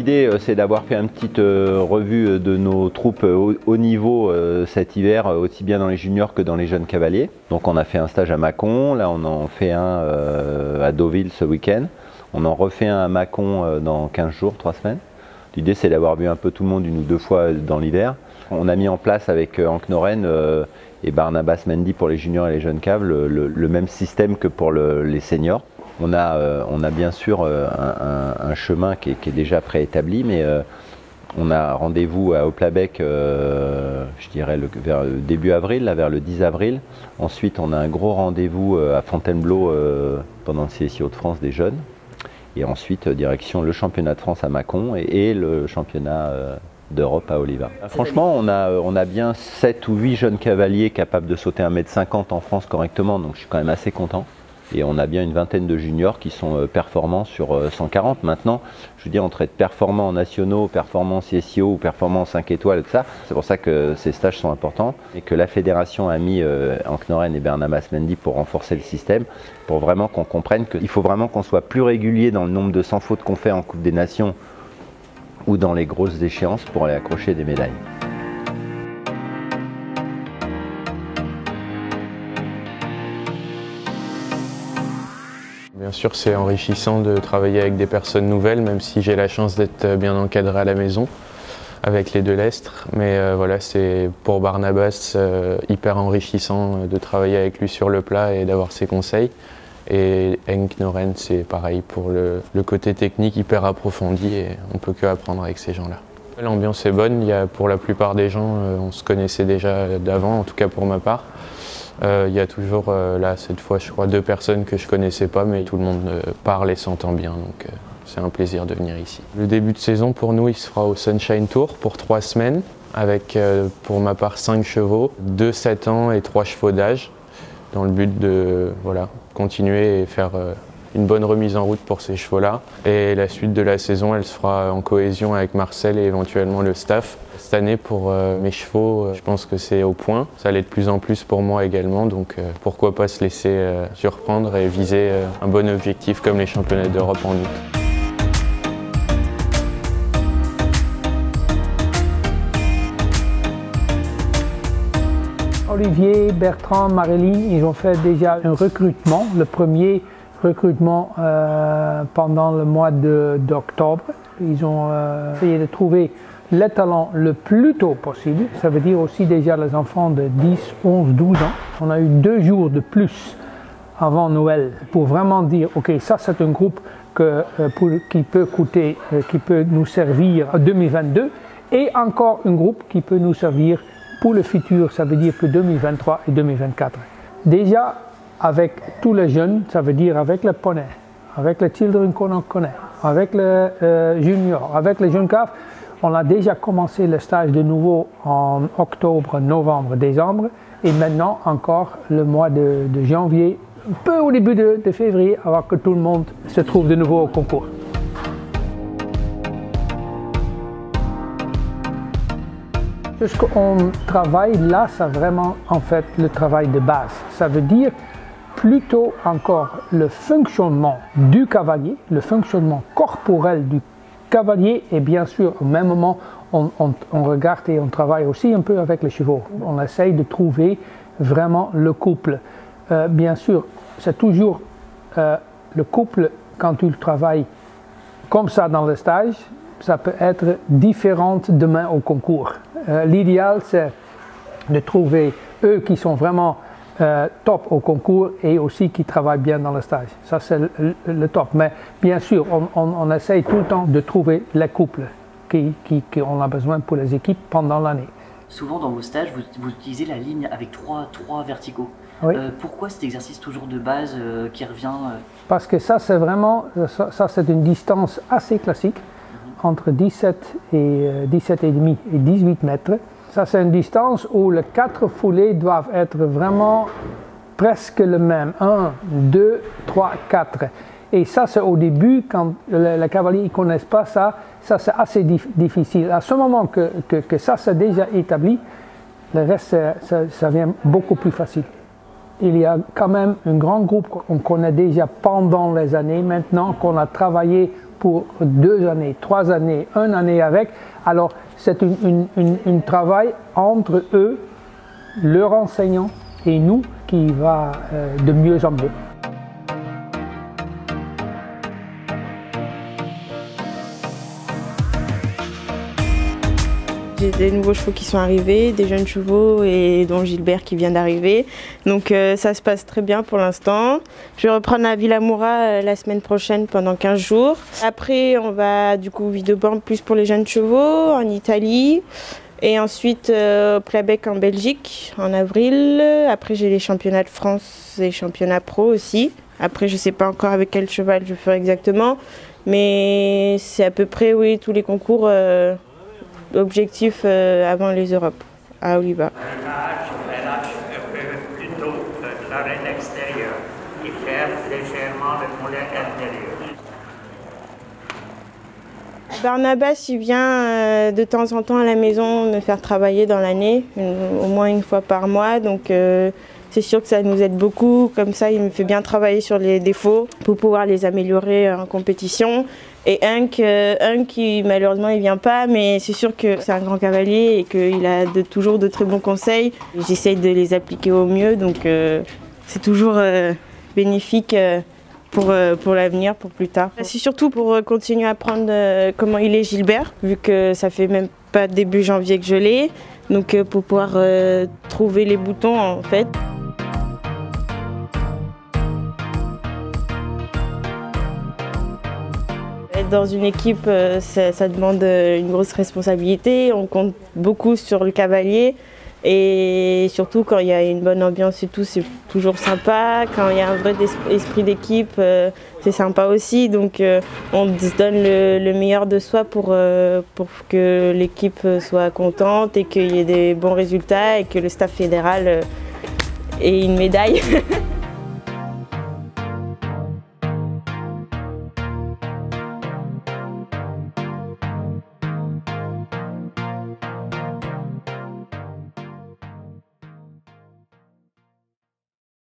L'idée, c'est d'avoir fait une petite revue de nos troupes haut niveau cet hiver, aussi bien dans les juniors que dans les jeunes cavaliers. Donc on a fait un stage à Mâcon, là on en fait un à Deauville ce week-end. On en refait un à Mâcon dans 15 jours, 3 semaines. L'idée, c'est d'avoir vu un peu tout le monde 1 ou 2 fois dans l'hiver. On a mis en place avec Hank Noren et Barnabas Mendy pour les juniors et les jeunes caves le même système que pour les seniors. On a bien sûr un chemin qui est déjà préétabli, mais on a rendez-vous à Oplabec, je dirais vers le début avril, là, vers le 10 avril. Ensuite, on a un gros rendez-vous à Fontainebleau pendant le CSI Hauts-de-France des jeunes. Et ensuite, direction le championnat de France à Mâcon et le championnat d'Europe à Oliva. Franchement, on a bien 7 ou 8 jeunes cavaliers capables de sauter 1,50 m en France correctement, donc je suis quand même assez content. Et on a bien une vingtaine de juniors qui sont performants sur 140. Maintenant, je veux dire, entre être performants en nationaux, performants en CSIO ou performants en 5 étoiles et tout ça, c'est pour ça que ces stages sont importants et que la fédération a mis Hank Noren et Barnabas Mendy pour renforcer le système, pour vraiment qu'on comprenne qu'il faut vraiment qu'on soit plus régulier dans le nombre de 100 fautes qu'on fait en Coupe des Nations ou dans les grosses échéances pour aller accrocher des médailles. Bien sûr, c'est enrichissant de travailler avec des personnes nouvelles, même si j'ai la chance d'être bien encadré à la maison avec les 2 lestres. Mais voilà, c'est pour Barnabas hyper enrichissant de travailler avec lui sur le plat et d'avoir ses conseils. Et Hank Noren, c'est pareil pour le côté technique hyper approfondi et on ne peut que apprendre avec ces gens-là. L'ambiance est bonne, pour la plupart des gens, on se connaissait déjà d'avant, en tout cas pour ma part. Il y a toujours, là, cette fois, je crois, 2 personnes que je ne connaissais pas, mais tout le monde parle et s'entend bien, donc c'est un plaisir de venir ici. Le début de saison, pour nous, il se fera au Sunshine Tour pour 3 semaines, avec, pour ma part, 5 chevaux, 2 7 ans et 3 chevaux d'âge, dans le but de continuer et faire une bonne remise en route pour ces chevaux-là. Et la suite de la saison, elle se fera en cohésion avec Marcel et éventuellement le staff. Cette année, pour mes chevaux, je pense que c'est au point. Ça l'est de plus en plus pour moi également, donc pourquoi pas se laisser surprendre et viser un bon objectif comme les championnats d'Europe en août. Olivier, Bertrand, Maréline, ils ont fait déjà un recrutement, le premier recrutement pendant le mois d'octobre. Ils ont essayé de trouver les talents le plus tôt possible. Ça veut dire aussi déjà les enfants de 10, 11, 12 ans. On a eu 2 jours de plus avant Noël pour vraiment dire, ok, ça c'est un groupe qui peut nous servir en 2022 et encore un groupe qui peut nous servir pour le futur, ça veut dire que 2023 et 2024. Déjà, avec tous les jeunes, ça veut dire avec les poneys, avec les children qu'on connaît, avec les juniors, avec les jeunes caves, on a déjà commencé le stage de nouveau en octobre, novembre, décembre, et maintenant encore le mois de janvier, un peu au début de février, avant que tout le monde se trouve de nouveau au concours. Ce qu'on travaille là, c'est vraiment en fait le travail de base. Ça veut dire plutôt encore le fonctionnement du cavalier, le fonctionnement corporel du cavalier et bien sûr au même moment on regarde et on travaille aussi un peu avec les chevaux. On essaye de trouver vraiment le couple. Bien sûr, c'est toujours le couple quand tu travailles comme ça dans le stage, ça peut être différent demain au concours. L'idéal, c'est de trouver eux qui sont vraiment top au concours et aussi qui travaillent bien dans le stage. Ça, c'est le top. Mais bien sûr, on essaye tout le temps de trouver les couples qu'on a besoin pour les équipes pendant l'année. Souvent, dans vos stages, vous utilisez la ligne avec trois verticaux. Oui. Pourquoi cet exercice toujours de base qui revient Parce que ça, c'est vraiment c'est une distance assez classique. Entre 17 et 17,5 et 18 mètres. Ça, c'est une distance où les 4 foulées doivent être vraiment presque le même. 1, 2, 3, 4. Et ça, c'est au début, quand les cavaliers ne connaissent pas ça c'est assez difficile. À ce moment que ça c'est déjà établi, le reste, ça vient beaucoup plus facile. Il y a quand même un grand groupe qu'on connaît déjà pendant les années, maintenant qu'on a travaillé pour 2 années, 3 années, 1 année avec. Alors c'est un travail entre eux, leurs enseignants et nous qui va de mieux en mieux. J'ai des nouveaux chevaux qui sont arrivés, des jeunes chevaux et dont Gilbert qui vient d'arriver. Donc ça se passe très bien pour l'instant. Je vais reprendre à Villamoura la semaine prochaine pendant 15 jours. Après on va du coup Wideborn plus pour les jeunes chevaux en Italie. Et ensuite au Plabec en Belgique en avril. Après j'ai les championnats de France et les championnats pro aussi. Après je ne sais pas encore avec quel cheval je ferai exactement. Mais c'est à peu près oui, tous les concours. Objectif avant les Europes à Oliva. Plutôt l'arène extérieure qui ferme légèrement le mollet intérieur. Barnabas il vient de temps en temps à la maison me faire travailler dans l'année, au moins une fois par mois. Donc c'est sûr que ça nous aide beaucoup. Comme ça, il me fait bien travailler sur les défauts pour pouvoir les améliorer en compétition. Et Hunk qui malheureusement il vient pas, mais c'est sûr que c'est un grand cavalier et qu'il a toujours de très bons conseils. J'essaye de les appliquer au mieux, donc c'est toujours bénéfique pour l'avenir, pour plus tard. C'est surtout pour continuer à apprendre comment il est Gilbert, vu que ça fait même pas début janvier que je l'ai, donc pour pouvoir trouver les boutons en fait. Dans une équipe, ça demande une grosse responsabilité, on compte beaucoup sur le cavalier et surtout quand il y a une bonne ambiance et tout, c'est toujours sympa. Quand il y a un vrai esprit d'équipe, c'est sympa aussi. Donc on se donne le meilleur de soi pour que l'équipe soit contente et qu'il y ait des bons résultats et que le staff fédéral ait une médaille.